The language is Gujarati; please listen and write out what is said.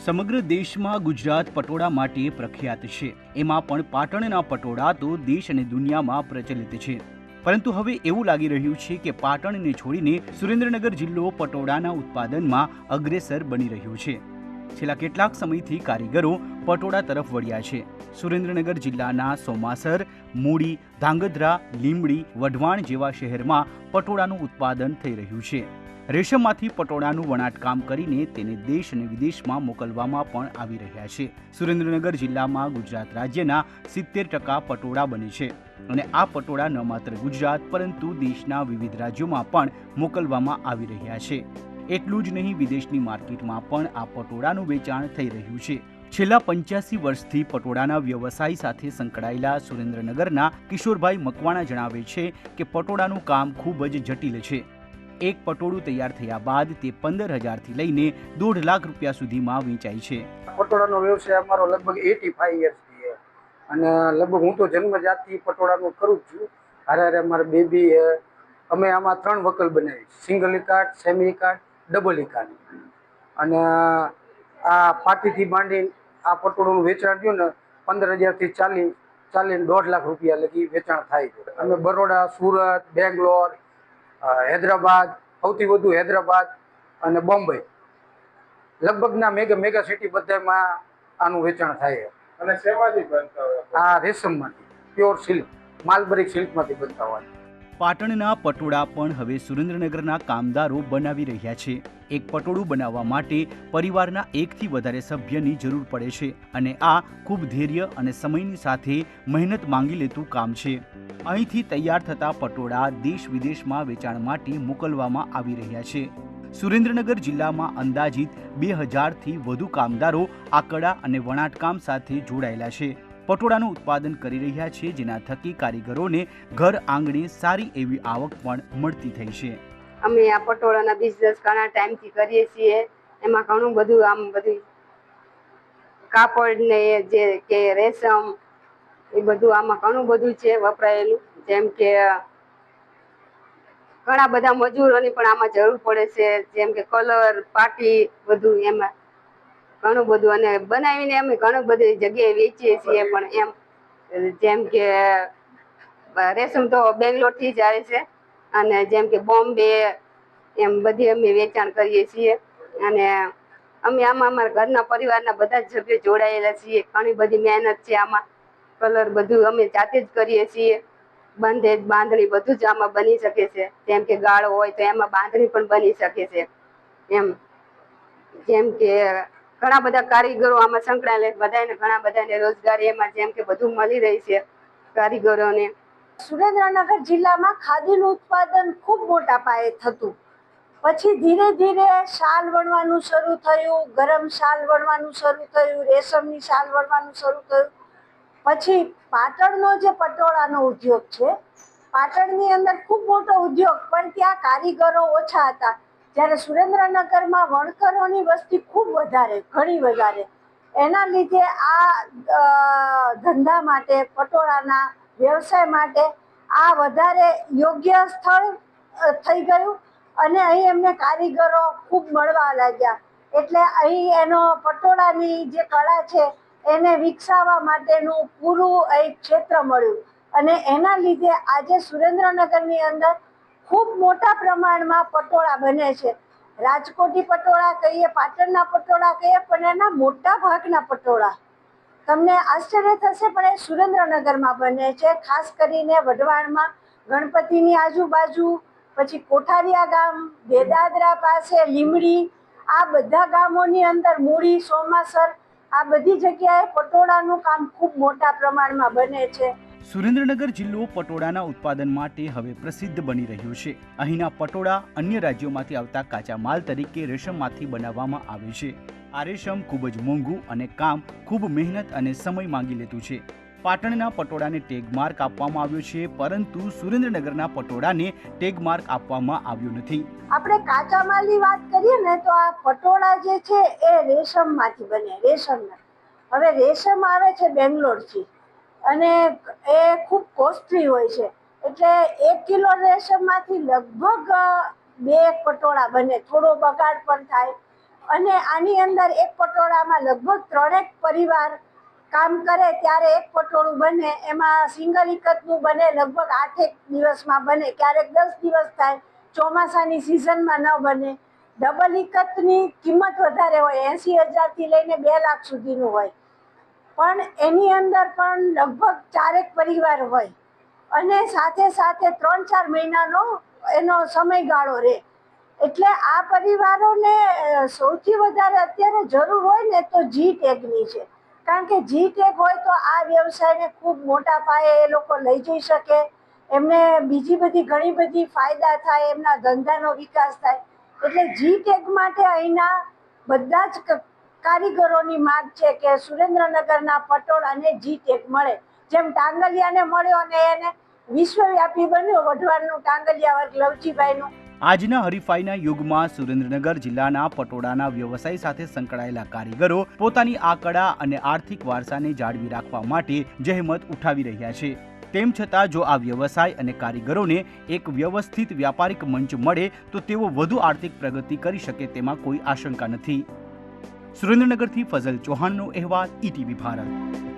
સમગ્ર દેશમાં ગુજરાત પટોળા માટે પ્રખ્યાત છે। એમાં પણ પાટણના પટોળા તો દેશ અને દુનિયામાં પ્રચલિત છે। પરંતુ હવે એવું લાગી રહ્યું છે કે પાટણને છોડીને સુરેન્દ્રનગર જિલ્લો પટોળાના ઉત્પાદનમાં અગ્રેસર બની રહ્યો છે। છેલ્લા કેટલાક સમયથી કારીગરો પટોળા તરફ વળ્યા છે। સુરેન્દ્રનગર જિલ્લાના સોમાસર, મૂળી, ધાંગધ્રા, લીંબડી, વઢવાણ જેવા શહેરમાં પટોળાનું ઉત્પાદન થઈ રહ્યું છે। રેશમમાંથી પટોળાનું વણાટકામ કરીને તેને દેશ અને વિદેશમાં મોકલવામાં પણ આવી રહ્યા છે। સુરેન્દ્રનગર જિલ્લામાં ગુજરાત રાજ્યના 70% પટોળા બને છે અને આ પટોળા ન માત્ર ગુજરાત પરંતુ દેશના વિવિધ રાજ્યોમાં પણ મોકલવામાં આવી રહ્યા છે। એટલું જ નહીં, વિદેશની માર્કેટમાં પણ આ પટોળાનું વેચાણ થઈ રહ્યું છે। છેલ્લા 85 વર્ષથી પટોળાના વ્યવસાય સાથે સંકળાયેલા સુરેન્દ્રનગરના કિશોરભાઈ મકવાણા જણાવે છે કે પટોળાનું કામ ખૂબ જ જટિલ છે। એક પટોળું તૈયાર થયા બાદ તે 15,000 થી લઈને 1.5 લાખ રૂપિયા સુધીમાં વેચાય છે। પટોળાનો વ્યવસાય અમારો લગભગ 85 યર્સથી છે અને લગભગ હું તો જન્મજાતથી પટોળાનું કરું જ છું। હારે અમારે બેબી અમે આમાં 3 વકલ બનાવી, સિંગલ ઇકાટ, સેમી ઇકાટ, ડબલ ઇકાટ। અને આ પાટીથી માંડી આ પટોળાનું વેચાણ થયું ને 15,000 થી 1.5 લાખ રૂપિયા લગી વેચાણ થાય છે। અમે બરોડા, સુરત, બેંગ્લોર, હૈદરાબાદ, સૌથી વધુ હૈદરાબાદ અને બોમ્બે લગભગના મેગા સિટી બધામાં આનું વેચાણ થાય છે। અને શેમાંથી બનતા હોય? આ રેશમમાંથી, પ્યોર સિલ્ક, માલબરી સિલ્કમાંથી બનતા હોય। પાટણના પટોળા પણ હવે સુરેન્દ્રનગરના કામદારો બનાવી રહ્યા છે। એક પટોળું બનાવવા માટે પરિવારના 1 થી વધારે સભ્યની જરૂર પડે છે અને આ ખૂબ ધૈર્ય અને સમયની સાથે મહેનત માંગી લેતું કામ છે। અહીંથી તૈયાર થતા પટોળા દેશ વિદેશમાં વેચાણ માટે મોકલવામાં આવી રહ્યા છે। સુરેન્દ્રનગર જિલ્લામાં અંદાજિત 2000 થી વધુ કામદારો આ કળા અને વણાટકામ સાથે જોડાયેલા છે। પટોળાનું ઉત્પાદન કરી રહ્યા છે, જેના થકી કારીગરોને ઘર આંગણે સારી એવી આવક પણ મળતી થઈ છે। અમે આ પટોળાના બિઝનેસ ઘણા ટાઈમથી કરીએ છીએ। એમાં ઘણું બધું આમ બધું કાપડ ને જે કે રેશમ એ બધું આમાં ઘણું બધું છે વપરાયેલું। જેમ કે ઘણા બધા મજૂરોની પણ આમાં જરૂર પડે છે, જેમ કે કલર, પાટી બધું એમાં ઘણું બધું। અને બનાવીને અમે ઘણી બધી જગ્યાએ વેચીએ છીએ પણ એમ, જેમ કે રેશમ તો બેંગ્લોરથી જ આવે છે અને જેમ કે બોમ્બે એમ બધી અમે વેચાણ કરીએ છીએ। અને અમે આમાં અમારા ઘરના પરિવારના બધા જ સભ્યો જોડાયેલા છીએ। ઘણી બધી મહેનત છે આમાં। કલર બધું અમે જાતે જ કરીએ છીએ। બંધેજ, બાંધણી બધું જ આમાં બની શકે છે। જેમ કે ગાળો હોય તો એમાં બાંધણી પણ બની શકે છે એમ। જેમ કે ઘણા બધા કારીગરો આમાં સંકળાયેલા, બધાને ઘણા બધાને રોજગારી એમાં જેમ કે બધું મળી રહી છે કારીગરોને। સુરેન્દ્રનગર જિલ્લામાં ખાદીનું ઉત્પાદન ખૂબ મોટા પાયે થતું, પછી ધીરે ધીરે શાલ વણવાનું શરૂ થયું, ગરમ શાલ વણવાનું શરૂ થયું, રેશમની શાલ વણવાનું શરૂ થયું। પછી પાટણનો જે પટોળાનો ઉદ્યોગ છે, પાટણની અંદર ખૂબ મોટો ઉદ્યોગ, પણ ત્યાં કારીગરો ઓછા હતા। જ્યારે સુરેન્દ્રનગરમાં વણકરોની વસ્તી ખૂબ વધારે, ઘણી વધારે, એના લીધે આ ધંધા માટે, પટોળાના વ્યવસાય માટે આ વધારે યોગ્ય સ્થળ થઈ ગયું અને અહીં એમને કારીગરો ખૂબ મળવા લાગ્યા। એટલે અહીં એનો પટોળાની જે કળા છે એને વિકસાવવા માટેનું પૂરું એક ક્ષેત્ર મળ્યું અને એના લીધે આજે સુરેન્દ્રનગરની અંદર ખૂબ મોટા પ્રમાણમાં પટોળા બને છે। રાજકોટી પટોળા કહીએ, પાટણના પટોળા કહીએ, પણ એના મોટા ભાગના પટોળા તમને આશ્ચર્ય થશે પણ એ સુરેન્દ્રનગરમાં બને છે। ખાસ કરીને વઢવાણમાં ગણપતિની આજુબાજુ, પછી કોઠારિયા ગામ, દેદાદરા પાસે, લીંબડી, આ બધા ગામોની અંદર, મૂળી, સોમાસર, આ બધી જગ્યાએ પટોળાનું કામ ખૂબ મોટા પ્રમાણમાં બને છે। સુરેન્દ્રનગર જિલ્લો પટોળાના ઉત્પાદન માટે હવે પ્રસિદ્ધ બની રહ્યો છે। અહીંના પટોળા અન્ય રાજ્યોમાંથી આવતા કાચા માલ તરીકે રેશમમાંથી બનાવવામાં આવે છે। આ રેશમ ખૂબ જ મોંઘું અને કામ ખૂબ મહેનત અને સમય માંગી લેતું છે। પાટણના પટોળાને ટેગ માર્ક આપવામાં આવ્યો છે, પરંતુ સુરેન્દ્રનગરના પટોળાને ટેગ માર્ક આપવામાં આવ્યો નથી। આપણે કાચા માલની વાત કરીએ ને તો આ પટોળા જે છે એ રેશમમાંથી બને, રેશમના। હવે રેશમ આવે છે બેંગ્લોરથી અને એ ખૂબ કોસ્ટલી હોય છે, એટલે 1 કિલો રેશમમાંથી લગભગ 2 પટોળા બને, થોડો બગાડ પણ થાય। અને આની અંદર એક પટોળામાં લગભગ 3 પરિવાર કામ કરે ત્યારે એક પટોળું બને. એમાં સિંગલ ઇકતનું બને લગભગ 8 દિવસમાં બને, ક્યારેક 10 દિવસ થાય, ચોમાસાની સિઝનમાં ન બને. ડબલ ઇકતની કિંમત વધારે હોય, 80,000 થી લઈને 2 લાખ સુધીનું હોય, પણ એની અંદર પણ લગભગ 4 પરિવાર હોય અને સાથે સાથે 3-4 મહિનાનો એનો સમયગાળો રહે. એટલે આ પરિવારોને સૌથી વધારે અત્યારે જરૂર હોય ને તો જી ટેગની છે, કારણ કે જી ટેગ હોય તો આ વ્યવસાયને ખૂબ મોટા પાયે એ લોકો લઈ જઈ શકે, એમને બીજી બધી ઘણી બધી ફાયદા થાય, એમના ધંધાનો વિકાસ થાય. એટલે જી ટેગ માટે અહીંના બધા જ કારીગરોની માંગ છે કે સુરેન્દ્રનગરના પટોળાને જી ટેગ મળે, જેમ ટાંગલિયાને મળ્યો અને એને વિશ્વવ્યાપી બન્યું વઢવાણનું ટાંગલિયા વર્ગ લવજીભાઈનું. આજના હરીફાઈના યુગમાં સુરેન્દ્રનગર જિલ્લાના પટોળાના વ્યવસાય સાથે સંકળાયેલા કારીગરો પોતાની આ કળા અને આર્થિક વારસાને જાળવી રાખવા માટે જહેમત ઉઠાવી રહ્યા છે. તેમ છતાં જો આ વ્યવસાય અને કારીગરોને એક વ્યવસ્થિત વ્યાપારિક મંચ મળે તો તેઓ વધુ આર્થિક પ્રગતિ કરી શકે તેમાં કોઈ આશંકા નથી. સુરેન્દ્રનગરથી ફઝલ ચૌહાણનો અહેવાલ, ETV ભારત.